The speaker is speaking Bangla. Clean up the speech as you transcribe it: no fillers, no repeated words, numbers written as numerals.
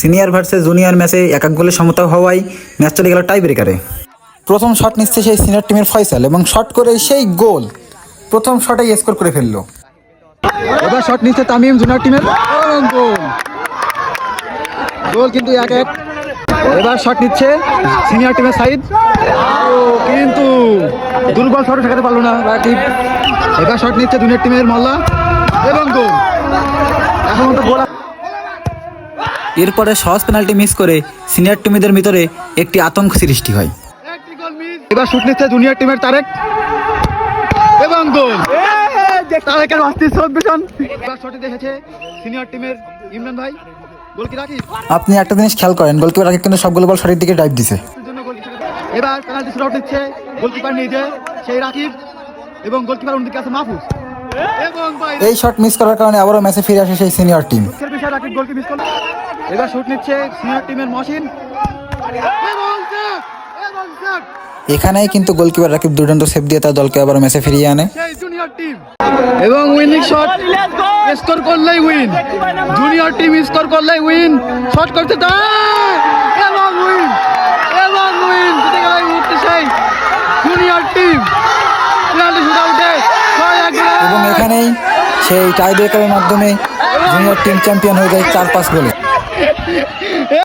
সিনিয়র ভার্সেস জুনিয়র ম্যাচে এক এক গোলে সমতা হওয়ায় ম্যাচ চলে গেল টাই ব্রেকারে। প্রথম শট নিচ্ছে সেই সিনিয়র টিমের ফয়সাল এবং শট করে সেই গোল, প্রথম শটেই স্কোর করে ফেললো। এবার শট নিচ্ছে তামিম জুনিয়র টিমের, গোল গোল কিন্তু 1-1। এবার শট নিচ্ছে সিনিয়র টিমের সাইদ, কিন্তু দুর্বল শট ঠেকাতে পারলো না রাকিব। এবার শট নিচ্ছে জুনিয়র টিমের মোল্লা এবং গোল। এখন তো গোল। এরপরে সহজ পেনাল্টি মিস করে সিনিয়র টিমদের ভিতরে একটি আতঙ্ক সৃষ্টি হয়। এবার শুট নিচ্ছে জুনিয়র টিমের তারেক এবং গোল। তারেকের এবার শটে দেখেছে সিনিয়র টিমের ইমরান ভাই, গোল কি রাকিব? আপনি একটা জিনিস খেয়াল করেন, গোলকিপার রাকিব কিন্তু সবগুলো বল সঠিক দিকে ডাইভ দিছে। এবার পেনাল্টি শুট আউট নিচ্ছে গোলকিপার নিজে সেই রাকিব এবং গোলকিপার অন্যদিকে আছে মাহফুজ। এই শট মিস করার কারণে আবারও ম্যাচে ফিরে আসে সেই সিনিয়র টিম। এবার শুট নিচ্ছে সিনিয়র টিমের মহসিন, এখানেই কিন্তু গোলকিপার রাকিব দুর্দান্ত সেভ দিয়ে তার দলকে আবার ম্যাচে ফিরিয়ে আনে। এবং উইনিং শট স্কোর করলেই উইন, জুনিয়র টিম স্কোর করলেই উইন, শট করতে এবং উইন এবং উইন জিতে গেল সেই জুনিয়র টিম পেনাল্টি শুটআউটে। এবং এখানেই সেই টাই ব্রেকারের মাধ্যমে জুনিয়র টিম চ্যাম্পিয়ন হয়ে যায় 4-5 গোলে।